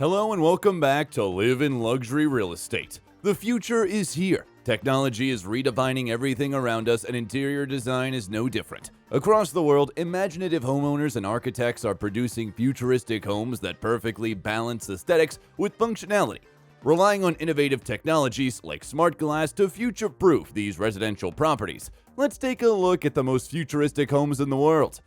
Hello and welcome back to Live in Luxury Real Estate. The future is here. Technology is redefining everything around us, and interior design is no different. Across the world, imaginative homeowners and architects are producing futuristic homes that perfectly balance aesthetics with functionality, relying on innovative technologies like smart glass to future-proof these residential properties. Let's take a look at the most futuristic homes in the world.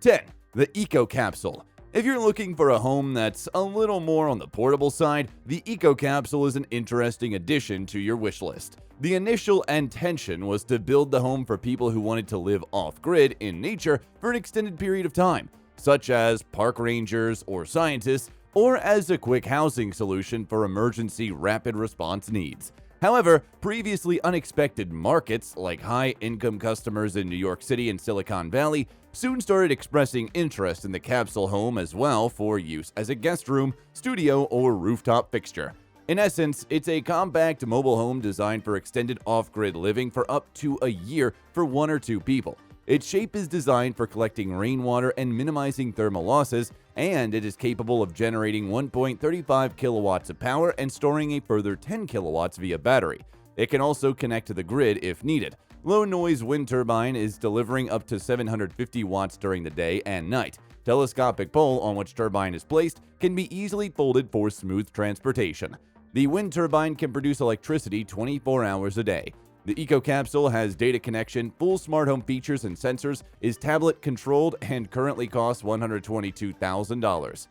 10. The Eco Capsule. If you're looking for a home that's a little more on the portable side, the Eco Capsule is an interesting addition to your wish list. The initial intention was to build the home for people who wanted to live off-grid in nature for an extended period of time, such as park rangers or scientists, or as a quick housing solution for emergency rapid response needs. However, previously unexpected markets like high-income customers in New York City and Silicon Valley soon started expressing interest in the capsule home as well for use as a guest room, studio, or rooftop fixture. In essence, it's a compact mobile home designed for extended off-grid living for up to a year for one or two people. Its shape is designed for collecting rainwater and minimizing thermal losses, and it is capable of generating 1.35 kilowatts of power and storing a further 10 kilowatts via battery. It can also connect to the grid if needed. Low-noise wind turbine is delivering up to 750 watts during the day and night. Telescopic pole on which turbine is placed can be easily folded for smooth transportation. The wind turbine can produce electricity 24 hours a day. The Eco Capsule has data connection, full smart home features and sensors, is tablet controlled, and currently costs $122,000.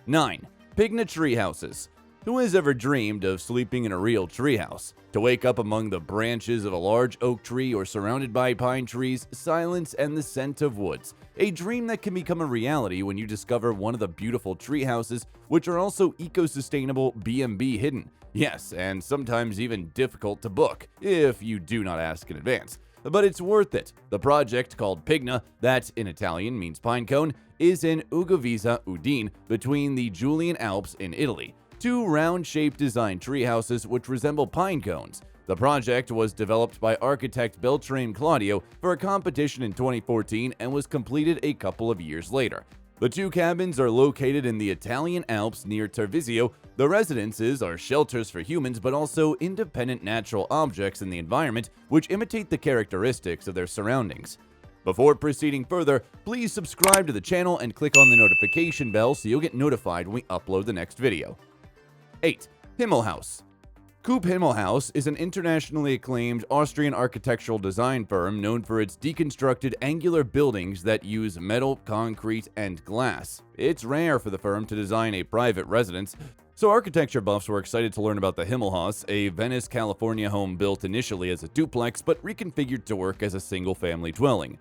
9. Pigna Tree Houses. Who has ever dreamed of sleeping in a real treehouse? To wake up among the branches of a large oak tree or surrounded by pine trees, silence, and the scent of woods. A dream that can become a reality when you discover one of the beautiful tree houses, which are also eco-sustainable B&B hidden. Yes, and sometimes even difficult to book, if you do not ask in advance. But it's worth it. The project, called Pigna, that in Italian means pine cone, is in Ugavisa, Udine, between the Julian Alps in Italy. Two round-shaped design tree houses which resemble pine cones. The project was developed by architect Beltrame Claudio for a competition in 2014 and was completed a couple of years later. The two cabins are located in the Italian Alps near Treviso. The residences are shelters for humans but also independent natural objects in the environment which imitate the characteristics of their surroundings. Before proceeding further, please subscribe to the channel and click on the notification bell so you'll get notified when we upload the next video. 8. Himmelhaus. Coop Himmelhaus is an internationally acclaimed Austrian architectural design firm known for its deconstructed angular buildings that use metal, concrete, and glass. It's rare for the firm to design a private residence, so architecture buffs were excited to learn about the Himmelhaus, a Venice, California home built initially as a duplex but reconfigured to work as a single-family dwelling.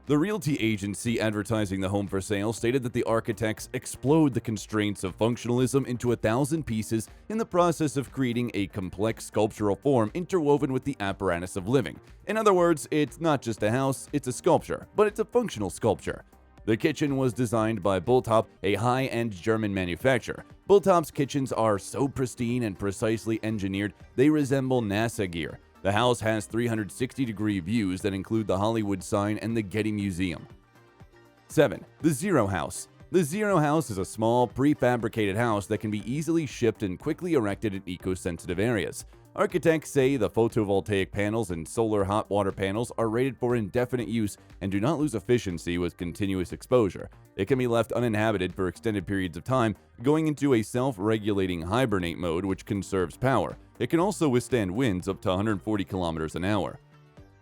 The realty agency advertising the home for sale stated that the architects explode the constraints of functionalism into 1,000 pieces in the process of creating a complex sculptural form interwoven with the apparatus of living. In other words, it's not just a house, it's a sculpture, but it's a functional sculpture. The kitchen was designed by Bultop, a high-end German manufacturer. Bultop's kitchens are so pristine and precisely engineered, they resemble NASA gear. The house has 360-degree views that include the Hollywood sign and the Getty Museum. 7. The Zero House. The Zero House is a small, prefabricated house that can be easily shipped and quickly erected in eco-sensitive areas. Architects say the photovoltaic panels and solar hot water panels are rated for indefinite use and do not lose efficiency with continuous exposure. It can be left uninhabited for extended periods of time, going into a self-regulating hibernate mode which conserves power. It can also withstand winds up to 140 kilometers an hour.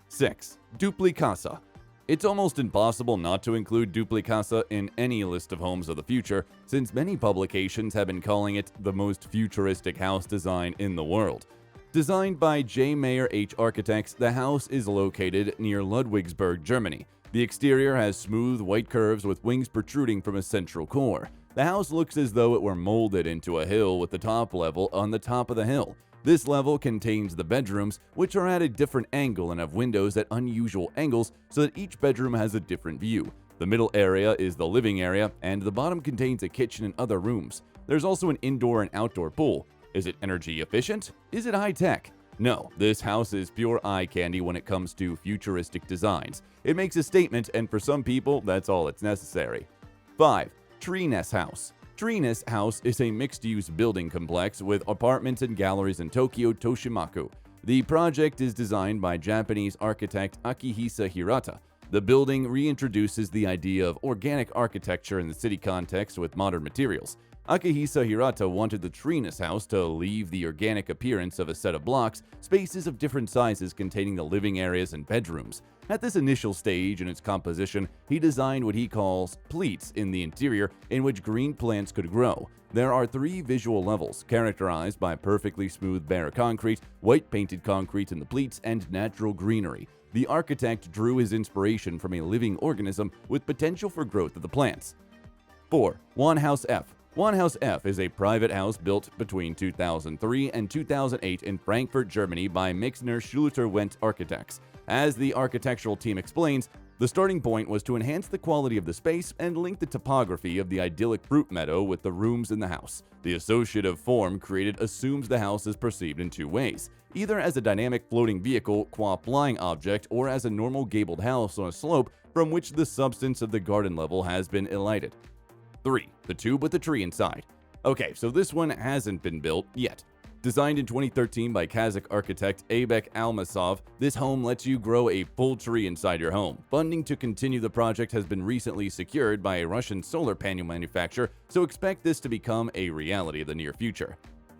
6. Duplicasa. It's almost impossible not to include Duplicasa in any list of homes of the future, since many publications have been calling it the most futuristic house design in the world. Designed by J. Mayer H. Architects, the house is located near Ludwigsburg, Germany. The exterior has smooth white curves with wings protruding from a central core. The house looks as though it were molded into a hill with the top level on the top of the hill. This level contains the bedrooms, which are at a different angle and have windows at unusual angles so that each bedroom has a different view. The middle area is the living area, and the bottom contains a kitchen and other rooms. There's also an indoor and outdoor pool. Is it energy efficient? Is it high-tech? No, this house is pure eye candy when it comes to futuristic designs. It makes a statement, and for some people, that's all it's necessary. 5. Tree Nest House. Tree-ness House is a mixed-use building complex with apartments and galleries in Tokyo, Toshimaku. The project is designed by Japanese architect Akihisa Hirata. The building reintroduces the idea of organic architecture in the city context with modern materials. Akihisa Hirata wanted the Tree-ness House to leave the organic appearance of a set of blocks, spaces of different sizes containing the living areas and bedrooms. At this initial stage in its composition, he designed what he calls pleats in the interior in which green plants could grow. There are 3 visual levels, characterized by perfectly smooth bare concrete, white painted concrete in the pleats, and natural greenery. The architect drew his inspiration from a living organism with potential for growth of the plants. 4. Wohnhaus F. Wohnhaus F is a private house built between 2003 and 2008 in Frankfurt, Germany by Mixner Schluter Wendt Architects. As the architectural team explains, the starting point was to enhance the quality of the space and link the topography of the idyllic fruit meadow with the rooms in the house. The associative form created assumes the house is perceived in 2 ways, either as a dynamic floating vehicle qua flying object or as a normal gabled house on a slope from which the substance of the garden level has been elided. 3. The tube with the tree inside. Okay, so this one hasn't been built yet. Designed in 2013 by Kazakh architect Aybek Almasov, this home lets you grow a full tree inside your home. Funding to continue the project has been recently secured by a Russian solar panel manufacturer, so expect this to become a reality in the near future.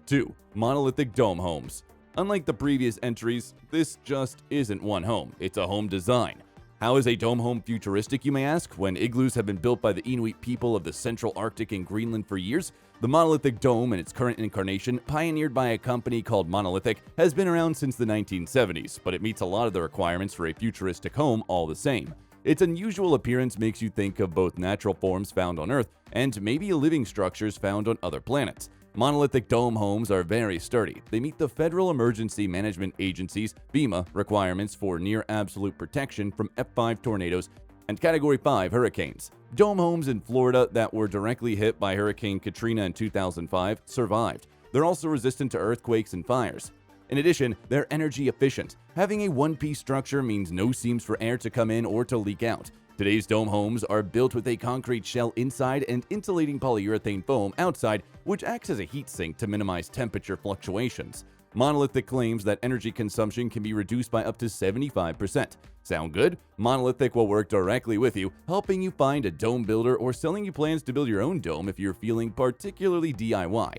2. Monolithic dome homes. Unlike the previous entries, this just isn't one home, it's a home design. How is a dome home futuristic, you may ask, when igloos have been built by the Inuit people of the Central Arctic and Greenland for years? The monolithic dome in its current incarnation, pioneered by a company called Monolithic, has been around since the 1970s, but it meets a lot of the requirements for a futuristic home all the same. Its unusual appearance makes you think of both natural forms found on Earth and maybe living structures found on other planets. Monolithic dome homes are very sturdy. They meet the Federal Emergency Management Agency's FEMA requirements for near absolute protection from F5 tornadoes and Category 5 hurricanes. Dome homes in Florida that were directly hit by Hurricane Katrina in 2005 survived. They're also resistant to earthquakes and fires. In addition, they're energy efficient. Having a one-piece structure means no seams for air to come in or to leak out. Today's dome homes are built with a concrete shell inside and insulating polyurethane foam outside, which acts as a heat sink to minimize temperature fluctuations. Monolithic claims that energy consumption can be reduced by up to 75%. Sound good? Monolithic will work directly with you, helping you find a dome builder or selling you plans to build your own dome if you're feeling particularly DIY.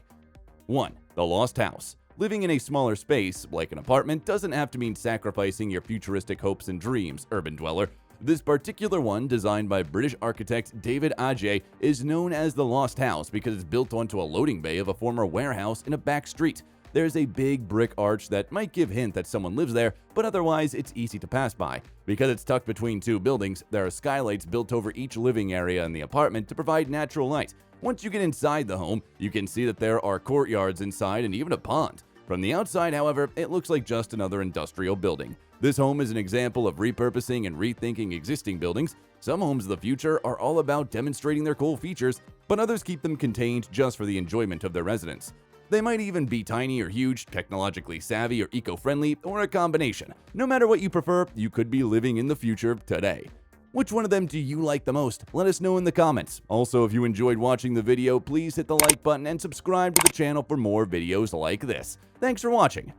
1. The Lost House. Living in a smaller space, like an apartment, doesn't have to mean sacrificing your futuristic hopes and dreams, urban dweller. This particular one, designed by British architect David Adjaye, is known as the Lost House because it's built onto a loading bay of a former warehouse in a back street. There's a big brick arch that might give hint that someone lives there, but otherwise it's easy to pass by. Because it's tucked between 2 buildings, there are skylights built over each living area in the apartment to provide natural light. Once you get inside the home, you can see that there are courtyards inside and even a pond. From the outside, however, it looks like just another industrial building. This home is an example of repurposing and rethinking existing buildings. Some homes of the future are all about demonstrating their cool features, but others keep them contained just for the enjoyment of their residents. They might even be tiny or huge, technologically savvy or eco-friendly, or a combination. No matter what you prefer, you could be living in the future today. Which one of them do you like the most? Let us know in the comments. Also, if you enjoyed watching the video, please hit the like button and subscribe to the channel for more videos like this. Thanks for watching.